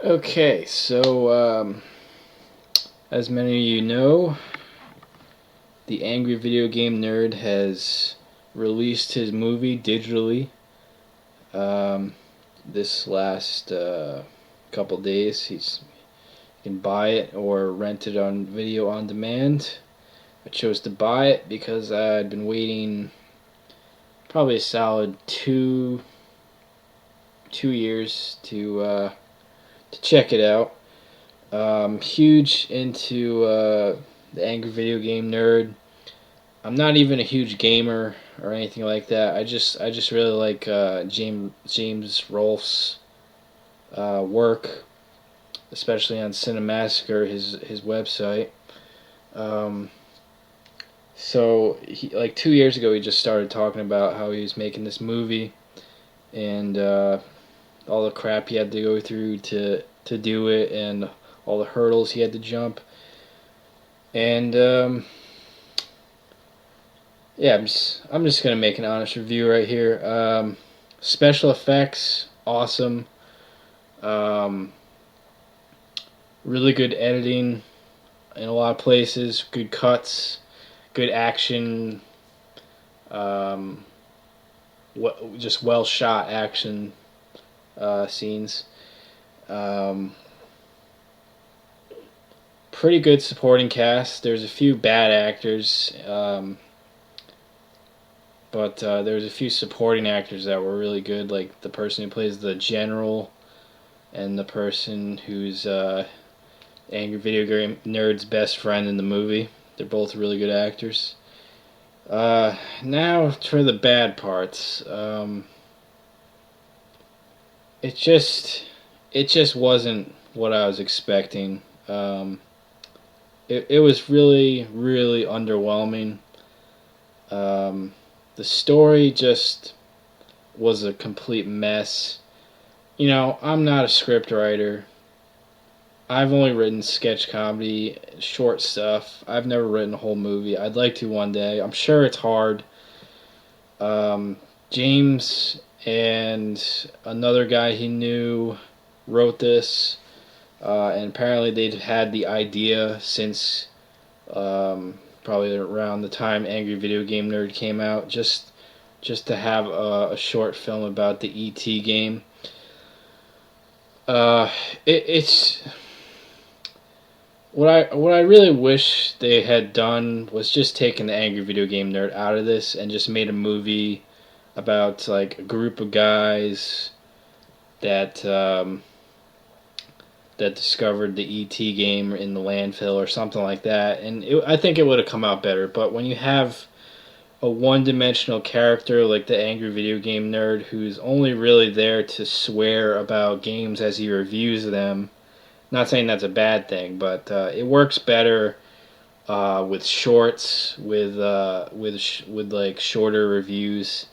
Okay, as many of you know, the Angry Video Game Nerd has released his movie digitally um, this last couple days. You can buy it or rent it on video on demand. I chose to buy it because I'd been waiting probably a solid two years to check it out. Huge into the Angry Video Game Nerd. I'm not even a huge gamer or anything like that. I just really like James Rolfe's work, especially on Cinemassacre, his website. Um, like 2 years ago, he just started talking about how he was making this movie and all the crap he had to go through to do it, and all the hurdles he had to jump. And yeah, I'm just gonna make an honest review right here. Special effects, awesome. Um, really good editing in a lot of places. Good cuts, good action. Um, just well shot action scenes. Um, Pretty good supporting cast. There's a few bad actors. But there's a few supporting actors that were really good, like the person who plays the general and the person who's Angry Video Game Nerd's best friend in the movie. They're both really good actors. Now for the bad parts. It just it just wasn't what I was expecting. It was really underwhelming. Um, the story just was a complete mess. You know, I'm not a script writer. I've only written sketch comedy, short stuff. I've never written a whole movie. I'd like to one day. I'm sure it's hard. James and another guy he knew wrote this, and apparently they'd had the idea since probably around the time Angry Video Game Nerd came out, just to have a short film about the ET game. Uh, it's what I really wish they had done was just taken the Angry Video Game Nerd out of this and just made a movie about like a group of guys that that discovered the ET game in the landfill or something like that, and I think it would have come out better. But when you have a one-dimensional character like the Angry Video Game Nerd who's only really there to swear about games as he reviews them. Not saying that's a bad thing, but it works better with shorts, with like shorter reviews,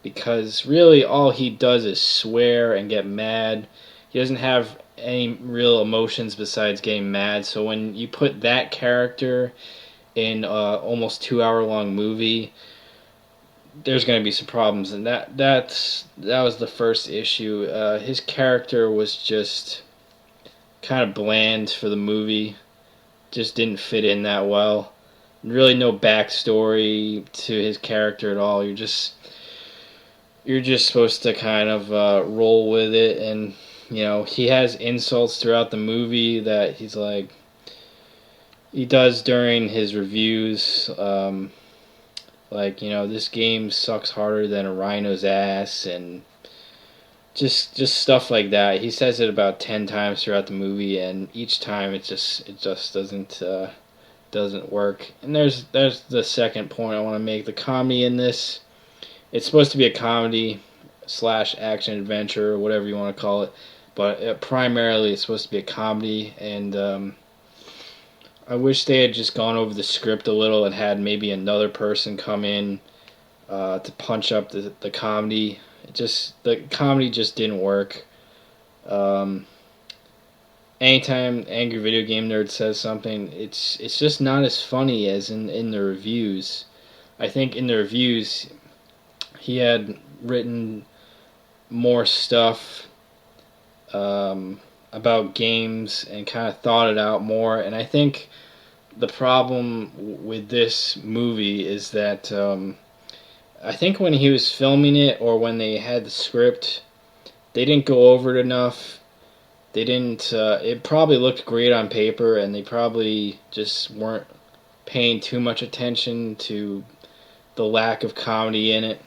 because really all he does is swear and get mad. He doesn't have any real emotions besides getting mad. So when you put that character in almost 2 hour long movie, there's going to be some problems, and that was the first issue. His character was just kind of bland for the movie, just didn't fit in that well. Really, no backstory to his character at all. You're just supposed to kind of roll with it, and you know he has insults throughout the movie that he does during his reviews. Like, you know, this game sucks harder than a rhino's ass, and just stuff like that. He says it about 10 times throughout the movie, and each time it just doesn't work. And there's the second point I want to make. The comedy in this, it's supposed to be a comedy slash action adventure, or whatever you want to call it, but primarily it's supposed to be a comedy. And I wish they had just gone over the script a little and had maybe another person come in to punch up the comedy. The comedy just didn't work. Um, Anytime Angry Video Game Nerd says something, it's just not as funny as in the reviews. I think in the reviews he had written more stuff about games and kind of thought it out more. And I think the problem with this movie is that I think when he was filming it or when they had the script, they didn't go over it enough. They didn't. It probably looked great on paper, and they probably just weren't paying too much attention to the lack of comedy in it.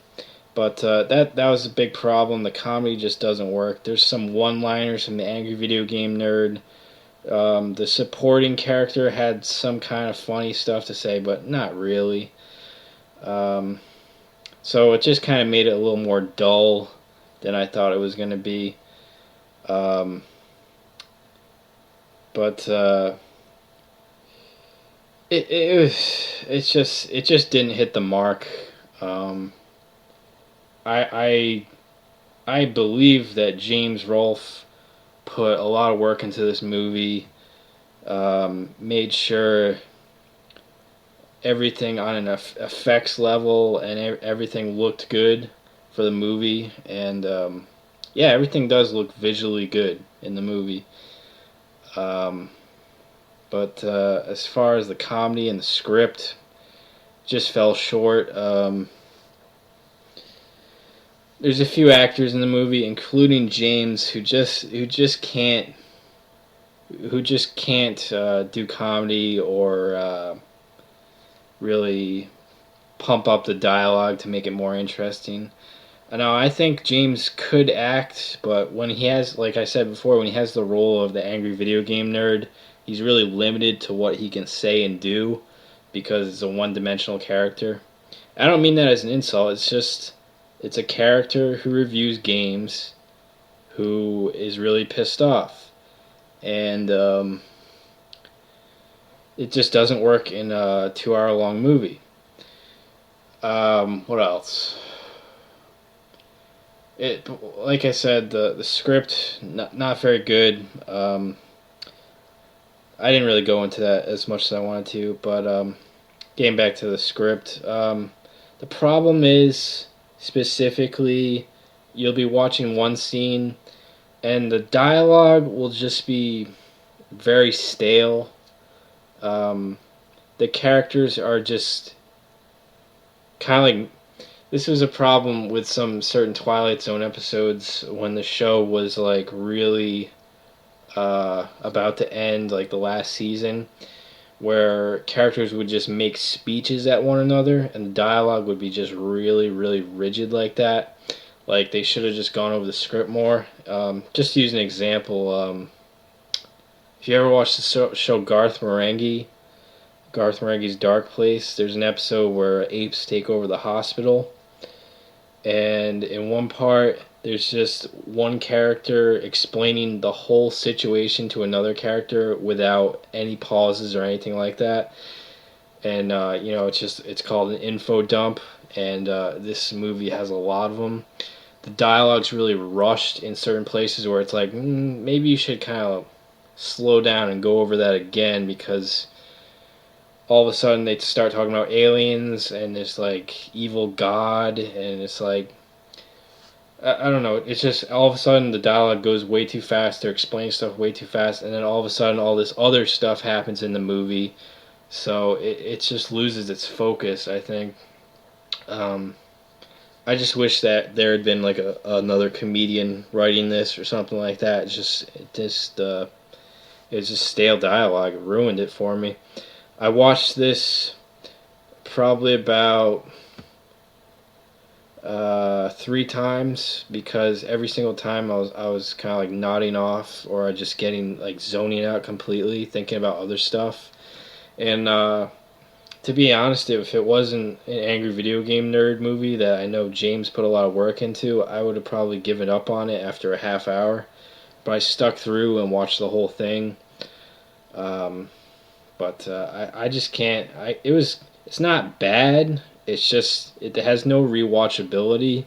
But that was a big problem. The comedy just doesn't work. There's some one-liners from the Angry Video Game Nerd. The supporting character had some kind of funny stuff to say, but not really. Um, so it just kind of made it a little more dull than I thought it was going to be. Um, but it just didn't hit the mark. Um, I I believe that James Rolfe put a lot of work into this movie. Made sure everything on an effects level and everything looked good for the movie, and yeah, everything does look visually good in the movie. Um, but as far as the comedy and the script, just fell short. There's a few actors in the movie, including James, who just can't do comedy or really pump up the dialogue to make it more interesting. Now, I think James could act, but when he has, like I said before, when he has the role of the angry video game nerd, he's really limited to what he can say and do because it's a one-dimensional character. I don't mean that as an insult. It's just it's a character who reviews games who is really pissed off, and it just doesn't work in a 2 hour long movie. What else? It, like I said, the script not very good. I didn't really go into that as much as I wanted to, but getting back to the script, the problem is specifically you'll be watching one scene and the dialogue will just be very stale. The characters are just kind of like this was a problem with some certain Twilight Zone episodes when the show was like really about to end, like the last season, where characters would just make speeches at one another and the dialogue would be just really, really rigid like that. Like they should have just gone over the script more. Just to use an example, if you ever watched the show Garth Marenghi's Dark Place, there's an episode where apes take over the hospital. And in one part, there's just one character explaining the whole situation to another character without any pauses or anything like that. And, it's called an info dump. And this movie has a lot of them. The dialogue's really rushed in certain places where it's like, maybe you should kind of slow down and go over that again because all of a sudden they start talking about aliens and this like evil god and it's like I don't know, it's just all of a sudden the dialogue goes way too fast, they're explaining stuff way too fast, and then all of a sudden all this other stuff happens in the movie, so it just loses its focus, I think. I just wish that there had been like another comedian writing this or something like that. It's just stale dialogue. It ruined it for me. I watched this probably about 3 times because every single time I was kind of like nodding off or just getting like zoning out completely, thinking about other stuff. And to be honest, if it wasn't an angry video game nerd movie that I know James put a lot of work into, I would have probably given up on it after a half hour. But I stuck through and watched the whole thing. But I just can't. It's not bad. It's just it has no rewatchability.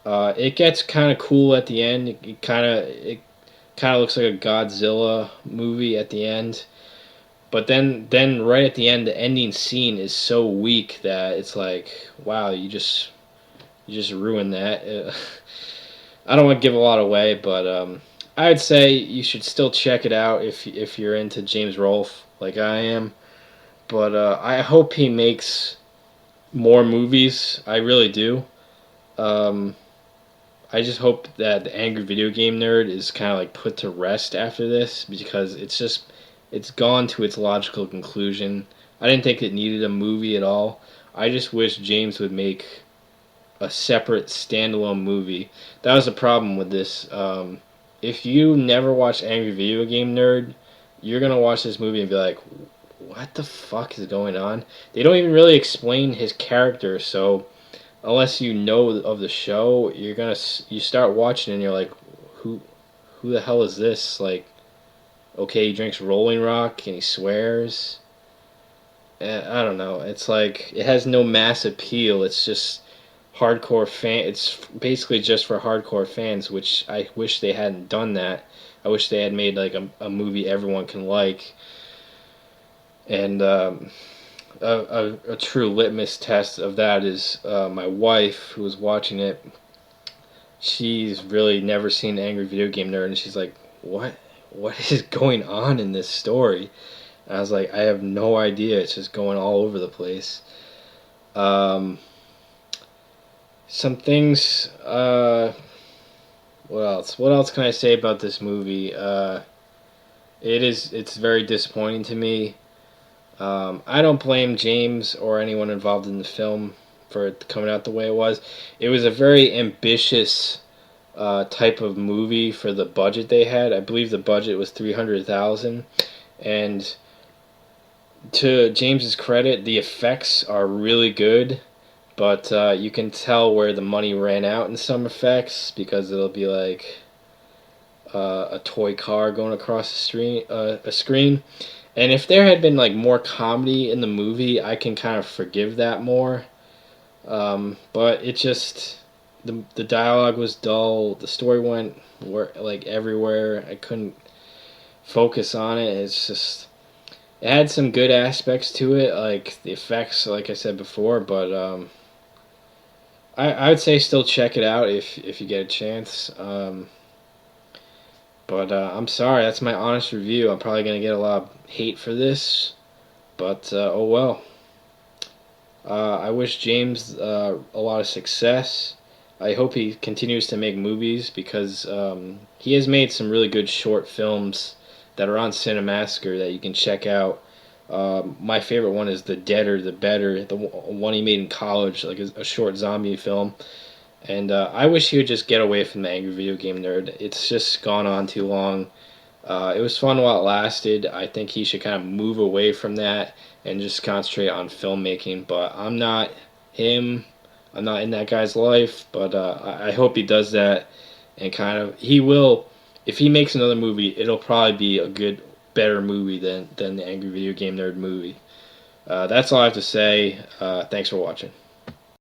It gets kind of cool at the end. It kind of looks like a Godzilla movie at the end. But then right at the end, the ending scene is so weak that it's like, wow, you just ruined that. I don't want to give a lot away, but I'd say you should still check it out if you're into James Rolfe like I am. But I hope he makes more movies. I really do. Um, I just hope that the Angry Video Game Nerd is kind of like put to rest after this because it's gone to its logical conclusion. I didn't think it needed a movie at all. I just wish James would make a separate standalone movie. That was the problem with this. If you never watched Angry Video Game Nerd, you're gonna watch this movie and be like, "What the fuck is going on?" They don't even really explain his character, so unless you know of the show, you start watching and you're like, "Who, who the hell is this?" Like, okay, he drinks Rolling Rock and he swears. I don't know. It's like it has no mass appeal. It's just hardcore fan. It's basically just for hardcore fans, which I wish they hadn't done that. I wish they had made like a movie everyone can like, and a true litmus test of that is my wife who was watching it. She's really never seen Angry Video Game Nerd, and she's like, What is going on in this story?" And I was like, "I have no idea. It's just going all over the place." Um, some things. What else? What else can I say about this movie? It's very disappointing to me. I don't blame James or anyone involved in the film for it coming out the way it was. It was a very ambitious type of movie for the budget they had. I believe the budget was 300,000, and to James's credit, the effects are really good. But you can tell where the money ran out in some effects because it'll be like a toy car going across a screen. And if there had been like more comedy in the movie, I can kind of forgive that more. But it just the dialogue was dull. The story went like everywhere. I couldn't focus on it. It had some good aspects to it, like the effects, like I said before. But I would say still check it out if you get a chance. But I'm sorry, that's my honest review. I'm probably gonna get a lot of hate for this, but oh well. I wish James a lot of success. I hope he continues to make movies because he has made some really good short films that are on Cinemassacre that you can check out. My favorite one is The Deader, the Better, the one he made in college, like a short zombie film. And I wish he would just get away from the Angry Video Game Nerd. It's just gone on too long. It was fun while it lasted. I think he should kind of move away from that and just concentrate on filmmaking. But I'm not him. I'm not in that guy's life. But I hope he does that. And kind of, he will, if he makes another movie, it'll probably be a good, better movie than the Angry Video Game Nerd movie. That's all I have to say. Thanks for watching.